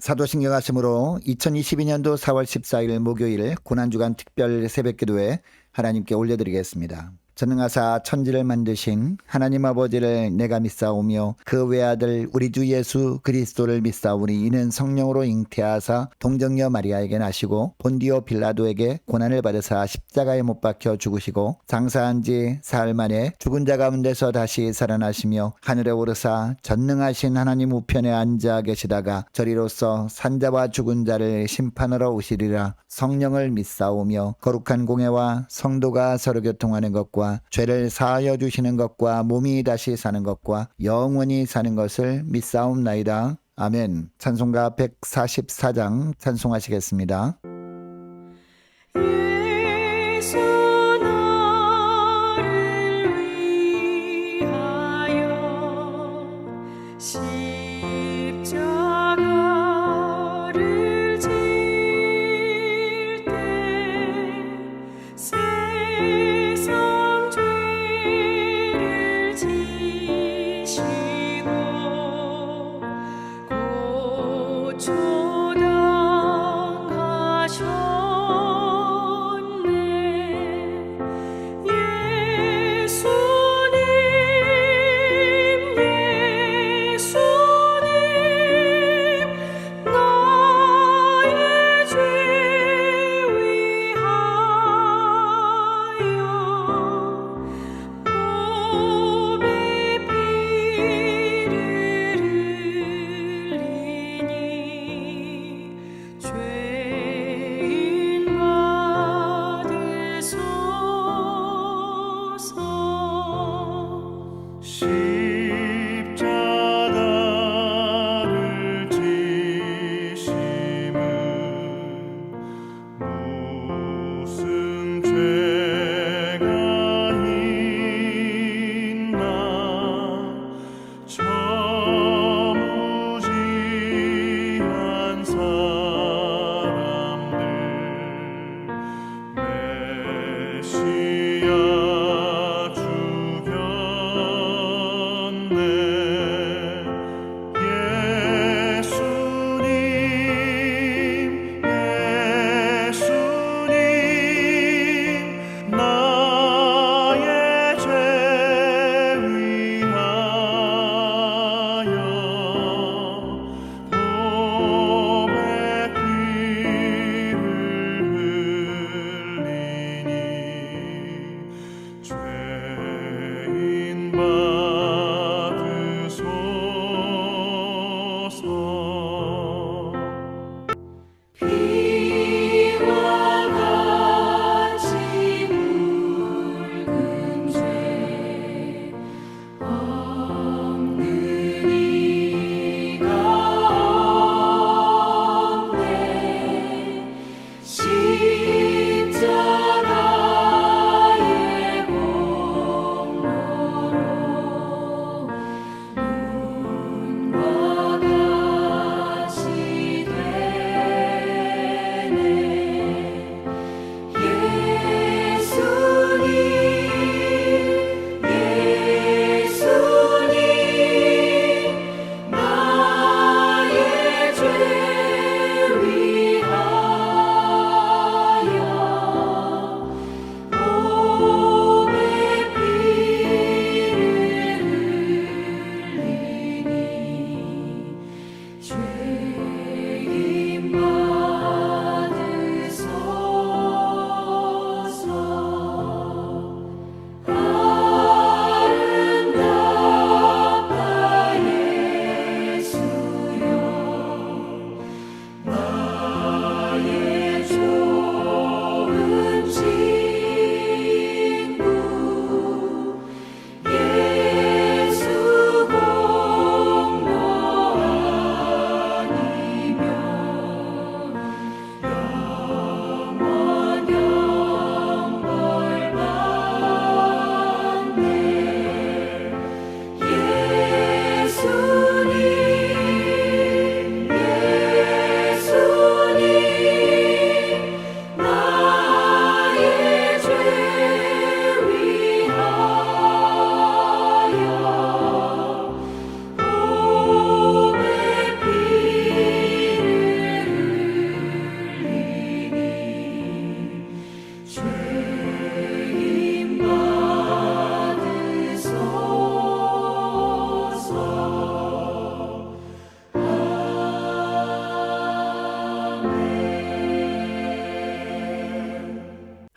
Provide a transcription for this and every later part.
사도신경 하심으로 2022년도 4월 14일 목요일 고난주간 특별 새벽기도에 하나님께 올려드리겠습니다. 전능하사 천지를 만드신 하나님 아버지를 내가 믿사오며 그 외아들 우리 주 예수 그리스도를 믿사오니 이는 성령으로 잉태하사 동정녀 마리아에게 나시고 본디오 빌라도에게 고난을 받으사 십자가에 못 박혀 죽으시고 장사한 지 사흘 만에 죽은 자 가운데서 다시 살아나시며 하늘에 오르사 전능하신 하나님 우편에 앉아 계시다가 저리로서 산자와 죽은 자를 심판하러 오시리라. 성령을 믿사오며 거룩한 공회와 성도가 서로 교통하는 것과 죄를 사하여 주시는 것과 몸이 다시 사는 것과 영원히 사는 것을 믿사옵나이다. 아멘. 찬송가 144장 찬송하시겠습니다. 예수 나를 위하여 십자가를 질 때 세상 죄를 지시고 고초당하셨네. 예수님 나의 죄 위하여 몸에 피를 흘리니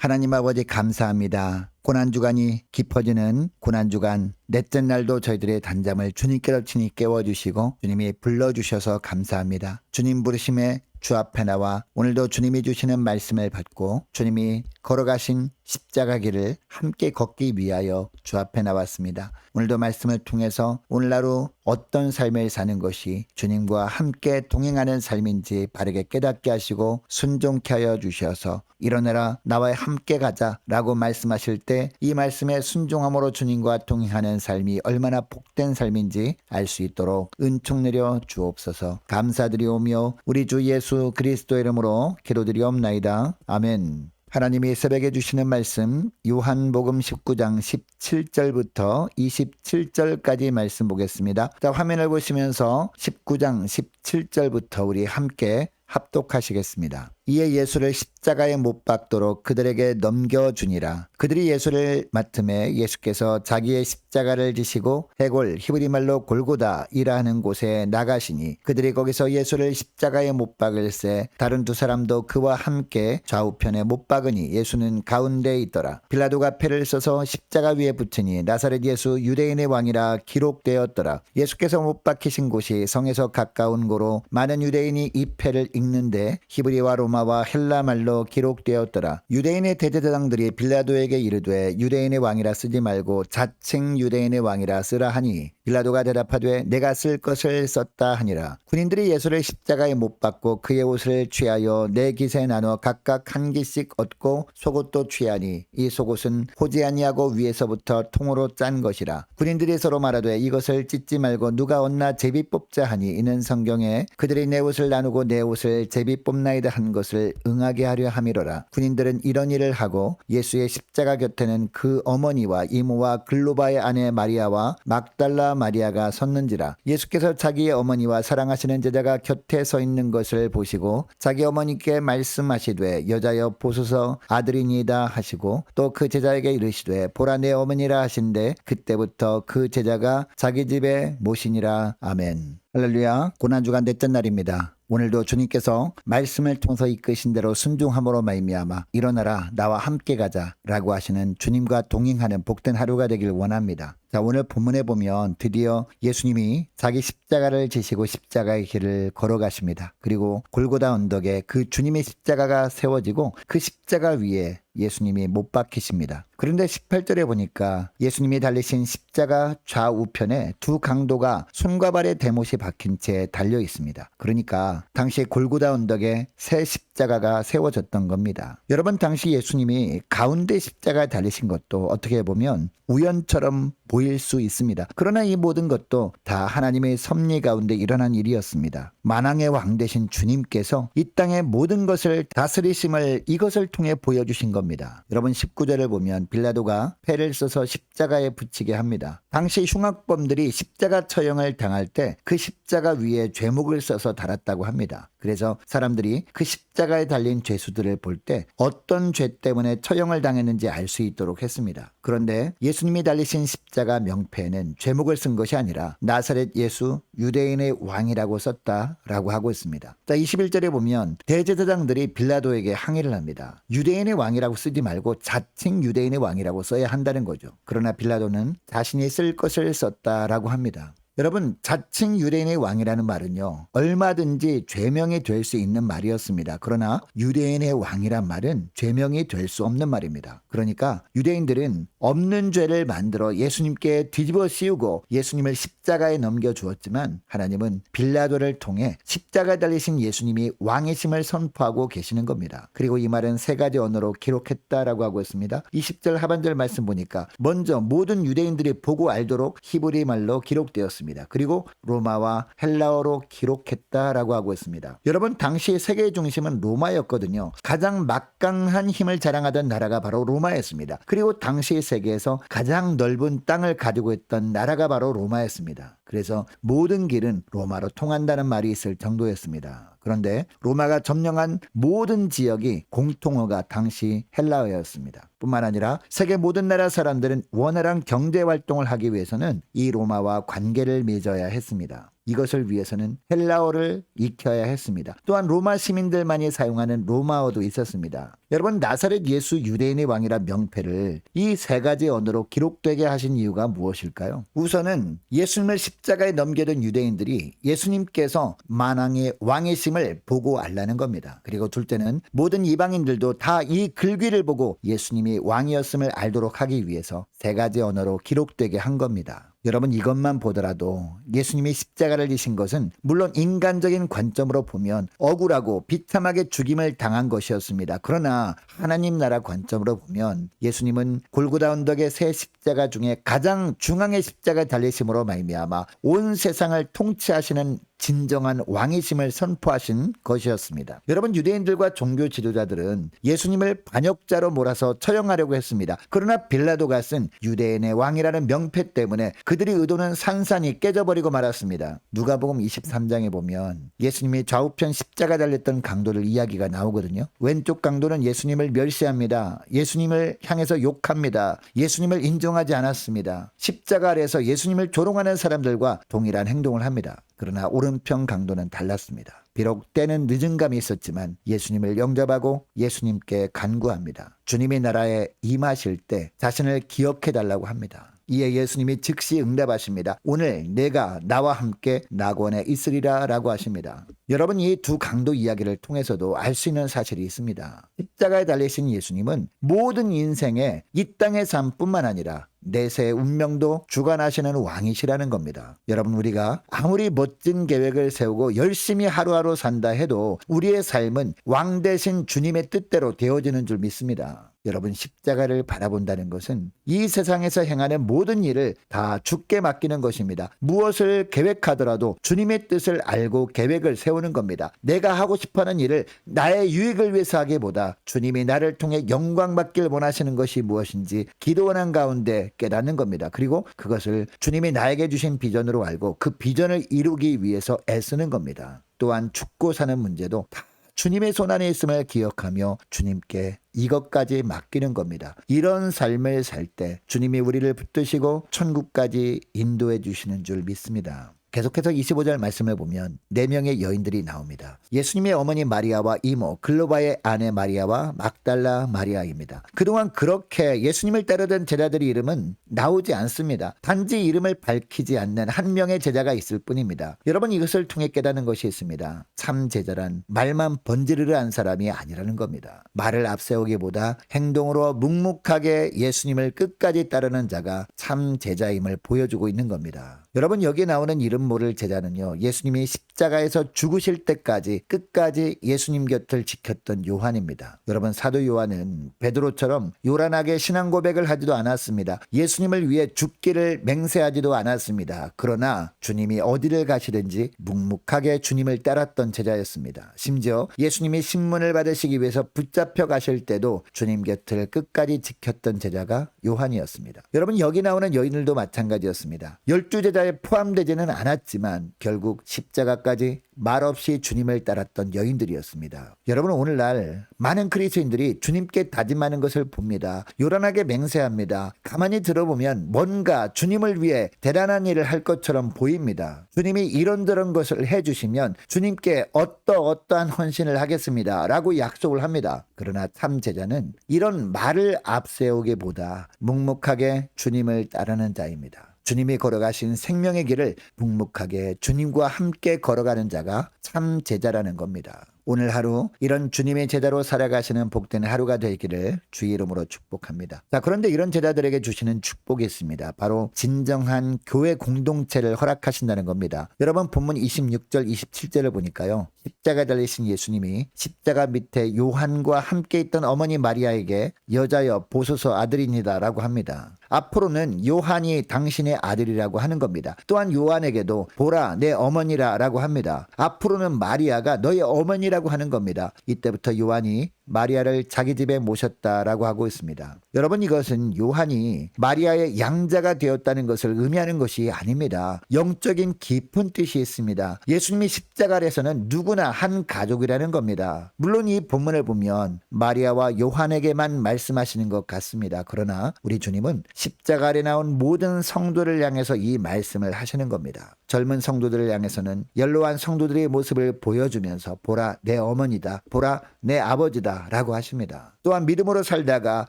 하나님 아버지 감사합니다. 고난주간이 깊어지는 고난주간 넷째 날도 저희들의 단잠을 주님께로 친히 깨워주시고 주님이 불러주셔서 감사합니다. 주님 부르심에 주 앞에 나와 오늘도 주님이 주시는 말씀을 받고 주님이 걸어가신 십자가 길을 함께 걷기 위하여 주 앞에 나왔습니다. 오늘도 말씀을 통해서 오늘 하루 어떤 삶을 사는 것이 주님과 함께 동행하는 삶인지 바르게 깨닫게 하시고 순종케 하여 주셔서 일어나라 나와 함께 가자라고 말씀하실 때 이 말씀에 순종함으로 주님과 동행하는 삶이 얼마나 복된 삶인지 알 수 있도록 은총 내려 주옵소서. 감사드리오며 우리 주 예수 그리스도의 이름으로 기도드리옵나이다. 아멘. 하나님이 새벽에 주시는 말씀 요한복음 19장 17절부터 27절까지 말씀 보겠습니다. 자, 화면을 보시면서 19장 17절부터 우리 함께 합독하시겠습니다. 이에 예수를 십자가에 못 박도록 그들에게 넘겨주니라. 그들이 예수를 맡음에 예수께서 자기의 십자가를 지시고 해골 히브리 말로 골고다이라 하는 곳에 나가시니 그들이 거기서 예수를 십자가에 못 박을새 다른 두 사람도 그와 함께 좌우편에 못 박으니 예수는 가운데에 있더라. 빌라도가 패를 써서 십자가 위에 붙이니 나사렛 예수 유대인의 왕이라 기록되었더라. 예수께서 못 박히신 곳이 성에서 가까운 고로 많은 유대인이 이 패를 읽는데 히브리와 로마와 헬라 말로 기록되었더라. 유대인의 대제사장들이 빌라도에게 이르되 유대인의 왕이라 쓰지 말고 자칭 유대인의 왕이라 쓰라 하니 빌라도가 대답하되 내가 쓸 것을 썼다 하니라. 군인들이 예수를 십자가에 못 박고 그의 옷을 취하여 네 깃에 나눠 각각 한 깃씩 얻고 속옷도 취하니 이 속옷은 호지 아니하고 위에서부터 통으로 짠 것이라. 군인들이 서로 말하되 이것을 찢지 말고 누가 얻나 제비 뽑자 하니 이는 성경에 그들이 내 옷을 나누고 내 옷을 제비 뽑나이다 한 것을 응하게 하려 함이로라. 군인들은 이런 일을 하고 예수의 십자가 곁에는 그 어머니와 이모와 글로바의 아내 마리아와 막달라 마리아가 섰는지라. 예수께서 자기의 어머니와 사랑하시는 제자가 곁에 서 있는 것을 보시고 자기 어머니께 말씀하시되 여자여 보소서 아들이니이다 하시고 또 그 제자에게 이르시되 보라 내 어머니라 하신대 그때부터 그 제자가 자기 집에 모시니라. 아멘. 할렐루야. 고난주간 넷째 날입니다. 오늘도 주님께서 말씀을 통해서 이끄신 대로 순종함으로 말미암아 일어나라 나와 함께 가자라고 하시는 주님과 동행하는 복된 하루가 되길 원합니다. 자, 오늘 본문에 보면 드디어 예수님이 자기 십자가를 지시고 십자가의 길을 걸어가십니다. 그리고 골고다 언덕에 그 주님의 십자가가 세워지고 그 십자가 위에 예수님이 못 박히십니다. 그런데 18절에 보니까 예수님이 달리신 십자가 좌우편에 두 강도가 손과 발에 대못이 박힌 채 달려 있습니다. 그러니까 당시 골고다 언덕에 새 십자가가 세워졌던 겁니다. 여러분, 당시 예수님이 가운데 십자가에 달리신 것도 어떻게 보면 우연처럼 보일 수 있습니다. 그러나 이 모든 것도 다 하나님의 섭리 가운데 일어난 일이었습니다. 만왕의 왕 되신 주님께서 이 땅의 모든 것을 다스리심을 이것을 통해 보여주신 겁니다. 여러분, 19절을 보면 빌라도가 패를 써서 십자가에 붙이게 합니다. 당시 흉악범들이 십자가 처형을 당할 때 그 십자가 위에 죄목을 써서 달았다고 합니다. 그래서 사람들이 그 십자가에 달린 죄수들을 볼 때 어떤 죄 때문에 처형을 당했는지 알 수 있도록 했습니다. 그런데 예수님이 달리신 십자가 명패에는 죄목을 쓴 것이 아니라 나사렛 예수 유대인의 왕이라고 썼다라고 하고 있습니다. 자, 21절에 보면 대제사장들이 빌라도에게 항의를 합니다. 유대인의 왕이라고 쓰지 말고 자칭 유대인의 왕이라고 써야 한다는 거죠. 그러나 빌라도는 자신이 쓸 것을 썼다라고 합니다. 여러분, 자칭 유대인의 왕이라는 말은요, 얼마든지 죄명이 될 수 있는 말이었습니다. 그러나 유대인의 왕이란 말은 죄명이 될 수 없는 말입니다. 그러니까 유대인들은 없는 죄를 만들어 예수님께 뒤집어 씌우고 예수님을 십자가에 넘겨주었지만 하나님은 빌라도를 통해 십자가에 달리신 예수님이 왕이심을 선포하고 계시는 겁니다. 그리고 이 말은 세 가지 언어로 기록했다라고 하고 있습니다. 20절 하반절 말씀 보니까 먼저 모든 유대인들이 보고 알도록 히브리 말로 기록되었습니다. 그리고 로마와 헬라어로 기록했다라고 하고 있습니다. 여러분, 당시 세계의 중심은 로마였거든요. 가장 막강한 힘을 자랑하던 나라가 바로 로마였습니다. 그리고 당시 세계에서 가장 넓은 땅을 가지고 있던 나라가 바로 로마였습니다. 그래서 모든 길은 로마로 통한다는 말이 있을 정도였습니다. 그런데 로마가 점령한 모든 지역이 공통어가 당시 헬라어였습니다. 뿐만 아니라 세계 모든 나라 사람들은 원활한 경제 활동을 하기 위해서는 이 로마와 관계를 맺어야 했습니다. 이것을 위해서는 헬라어를 익혀야 했습니다. 또한 로마 시민들만이 사용하는 로마어도 있었습니다. 여러분, 나사렛 예수 유대인의 왕이라 명패를 이 세 가지 언어로 기록되게 하신 이유가 무엇일까요? 우선은 예수님을 십자가에 넘겨둔 유대인들이 예수님께서 만왕의 왕이심을 보고 알라는 겁니다. 그리고 둘째는 모든 이방인들도 다 이 글귀를 보고 예수님이 왕이었음을 알도록 하기 위해서 세 가지 언어로 기록되게 한 겁니다. 여러분, 이것만 보더라도 예수님이 십자가를 지신 것은 물론 인간적인 관점으로 보면 억울하고 비참하게 죽임을 당한 것이었습니다. 그러나 하나님 나라 관점으로 보면 예수님은 골고다 언덕의 세 십자가 중에 가장 중앙의 십자가 달리심으로 말미암아 온 세상을 통치하시는 진정한 왕이심을 선포하신 것이었습니다. 여러분, 유대인들과 종교 지도자들은 예수님을 반역자로 몰아서 처형하려고 했습니다. 그러나 빌라도가 쓴 유대인의 왕이라는 명패 때문에 그들의 의도는 산산이 깨져버리고 말았습니다. 누가복음 23장에 보면 예수님이 좌우편 십자가 달렸던 강도들 이야기가 나오거든요. 왼쪽 강도는 예수님을 멸시합니다. 예수님을 향해서 욕합니다. 예수님을 인정하지 않았습니다. 십자가 아래에서 예수님을 조롱하는 사람들과 동일한 행동을 합니다. 그러나 오른편 강도는 달랐습니다. 비록 때는 늦은 감이 있었지만 예수님을 영접하고 예수님께 간구합니다. 주님의 나라에 임하실 때 자신을 기억해 달라고 합니다. 이에 예수님이 즉시 응답하십니다. 오늘 내가 나와 함께 낙원에 있으리라 라고 하십니다. 여러분, 이 두 강도 이야기를 통해서도 알 수 있는 사실이 있습니다. 십자가에 달리신 예수님은 모든 인생에 이 땅의 삶뿐만 아니라 내세의 운명도 주관하시는 왕이시라는 겁니다. 여러분, 우리가 아무리 멋진 계획을 세우고 열심히 하루하루 산다 해도 우리의 삶은 왕 대신 주님의 뜻대로 되어지는 줄 믿습니다. 여러분, 십자가를 바라본다는 것은 이 세상에서 행하는 모든 일을 다 주께 맡기는 것입니다. 무엇을 계획하더라도 주님의 뜻을 알고 계획을 세우는 겁니다. 내가 하고 싶어하는 일을 나의 유익을 위해서 하기보다 주님이 나를 통해 영광 받길 원하시는 것이 무엇인지 기도하는 가운데 깨닫는 겁니다. 그리고 그것을 주님이 나에게 주신 비전으로 알고 그 비전을 이루기 위해서 애쓰는 겁니다. 또한 죽고 사는 문제도 다 주님의 손안에 있음을 기억하며 주님께 이것까지 맡기는 겁니다. 이런 삶을 살 때 주님이 우리를 붙드시고 천국까지 인도해 주시는 줄 믿습니다. 계속해서 25절 말씀을 보면 4명의 여인들이 나옵니다. 예수님의 어머니 마리아와 이모 글로바의 아내 마리아와 막달라 마리아입니다. 그동안 그렇게 예수님을 따르던 제자들의 이름은 나오지 않습니다. 단지 이름을 밝히지 않는 한 명의 제자가 있을 뿐입니다. 여러분, 이것을 통해 깨닫는 것이 있습니다. 참 제자란 말만 번지르르한 사람이 아니라는 겁니다. 말을 앞세우기보다 행동으로 묵묵하게 예수님을 끝까지 따르는 자가 참 제자임을 보여주고 있는 겁니다. 여러분, 여기에 나오는 이름 모를 제자는요, 예수님이 십자가에서 죽으실 때까지 끝까지 예수님 곁을 지켰던 요한입니다. 여러분, 사도 요한은 베드로처럼 요란하게 신앙 고백을 하지도 않았습니다. 예수님을 위해 죽기를 맹세하지도 않았습니다. 그러나 주님이 어디를 가시든지 묵묵하게 주님을 따랐던 제자였습니다. 심지어 예수님이 신문을 받으시기 위해서 붙잡혀 가실 때도 주님 곁을 끝까지 지켰던 제자가 요한이었습니다. 여러분, 여기 나오는 여인들도 마찬가지였습니다. 12제자에 포함되지는 않았지만 결국 십자가까지 말없이 주님을 따랐던 여인들이었습니다. 여러분, 오늘날 많은 그리스도인들이 주님께 다짐하는 것을 봅니다. 요란하게 맹세합니다. 가만히 들어보면 뭔가 주님을 위해 대단한 일을 할 것처럼 보입니다. 주님이 이런저런 것을 해주시면 주님께 어떠한 헌신을 하겠습니다 라고 약속을 합니다. 그러나 참 제자는 이런 말을 앞세우기보다 묵묵하게 주님을 따르는 자입니다. 주님이 걸어가신 생명의 길을 묵묵하게 주님과 함께 걸어가는 자가 참 제자라는 겁니다. 오늘 하루 이런 주님의 제자로 살아가시는 복된 하루가 되기를 주의 이름으로 축복합니다. 자, 그런데 이런 제자들에게 주시는 축복이 있습니다. 바로 진정한 교회 공동체를 허락하신다는 겁니다. 여러분, 본문 26절 27절을 보니까요, 십자가 달리신 예수님이 십자가 밑에 요한과 함께 있던 어머니 마리아에게 여자여 보소서 아들이니다 라고 합니다. 앞으로는 요한이 당신의 아들이라고 하는 겁니다. 또한 요한에게도 보라 내 어머니라 라고 합니다. 앞으로는 마리아가 너의 어머니라고 하는 겁니다. 이때부터 요한이 마리아를 자기 집에 모셨다라고 하고 있습니다. 여러분, 이것은 요한이 마리아의 양자가 되었다는 것을 의미하는 것이 아닙니다. 영적인 깊은 뜻이 있습니다. 예수님이 십자가 아래서는 누구나 한 가족이라는 겁니다. 물론 이 본문을 보면 마리아와 요한에게만 말씀하시는 것 같습니다. 그러나 우리 주님은 십자가 아래 나온 모든 성도를 향해서 이 말씀을 하시는 겁니다. 젊은 성도들을 향해서는 연로한 성도들의 모습을 보여주면서 보라 내 어머니다, 보라 내 아버지다 라고 하십니다. 또한 믿음으로 살다가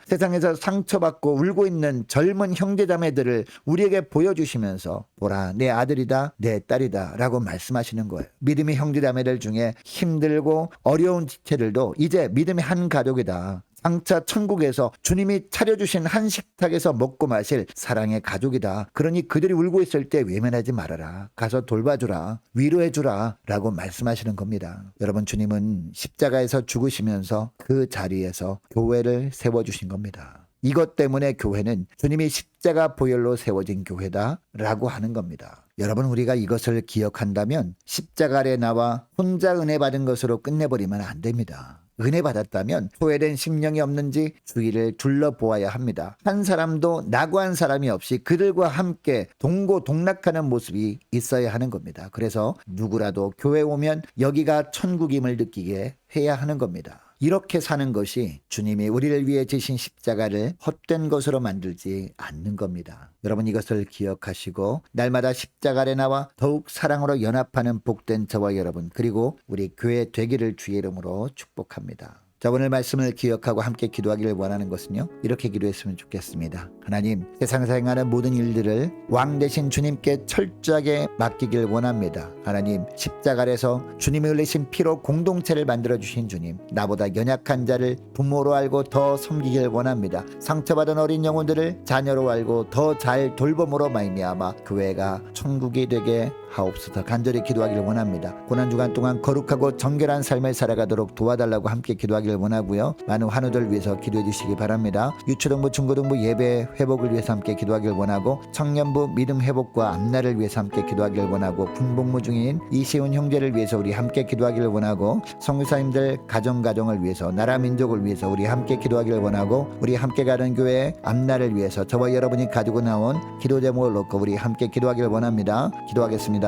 세상에서 상처받고 울고 있는 젊은 형제자매들을 우리에게 보여주시면서 보라 내 아들이다, 내 딸이다 라고 말씀하시는 거예요. 믿음의 형제자매들 중에 힘들고 어려운 지체들도 이제 믿음의 한 가족이다. 장차 천국에서 주님이 차려주신 한 식탁에서 먹고 마실 사랑의 가족이다. 그러니 그들이 울고 있을 때 외면하지 말아라. 가서 돌봐주라. 위로해주라. 라고 말씀하시는 겁니다. 여러분, 주님은 십자가에서 죽으시면서 그 자리에서 교회를 세워주신 겁니다. 이것 때문에 교회는 주님이 십자가 보혈로 세워진 교회다 라고 하는 겁니다. 여러분, 우리가 이것을 기억한다면 십자가 아래 나와 혼자 은혜 받은 것으로 끝내버리면 안 됩니다. 은혜 받았다면 소외된 심령이 없는지 주위를 둘러보아야 합니다. 한 사람도 낙오한 사람이 없이 그들과 함께 동고동락하는 모습이 있어야 하는 겁니다. 그래서 누구라도 교회 오면 여기가 천국임을 느끼게 해야 하는 겁니다. 이렇게 사는 것이 주님이 우리를 위해 지신 십자가를 헛된 것으로 만들지 않는 겁니다. 여러분, 이것을 기억하시고 날마다 십자가 아래 나와 더욱 사랑으로 연합하는 복된 저와 여러분, 그리고 우리 교회 되기를 주의 이름으로 축복합니다. 자, 오늘 말씀을 기억하고 함께 기도하기를 원하는 것은요, 이렇게 기도했으면 좋겠습니다. 하나님, 세상에서 행하는 모든 일들을 왕 되신 주님께 철저하게 맡기길 원합니다. 하나님, 십자가 아래서 주님이 흘리신 피로 공동체를 만들어주신 주님, 나보다 연약한 자를 부모로 알고 더 섬기길 원합니다. 상처받은 어린 영혼들을 자녀로 알고 더 잘 돌봄으로 말미암아 교회가 천국이 되게 하옵소서. 간절히 기도하기를 원합니다. 고난주간 동안 거룩하고 정결한 삶을 살아가도록 도와달라고 함께 기도하기를 원하고요. 많은 환우들 위해서 기도해 주시기 바랍니다. 유초등부 중고등부 예배 회복을 위해서 함께 기도하기를 원하고, 청년부 믿음 회복과 앞날을 위해서 함께 기도하기를 원하고, 군복무 중인 이시훈 형제를 위해서 우리 함께 기도하기를 원하고, 선교사님들 가정을 위해서, 나라 민족을 위해서 우리 함께 기도하기를 원하고, 우리 함께 가는 교회 앞날을 위해서 저와 여러분이 가지고 나온 기도 제목을 놓고 우리 함께 기도하기를 원합니다. 기도하겠습니다.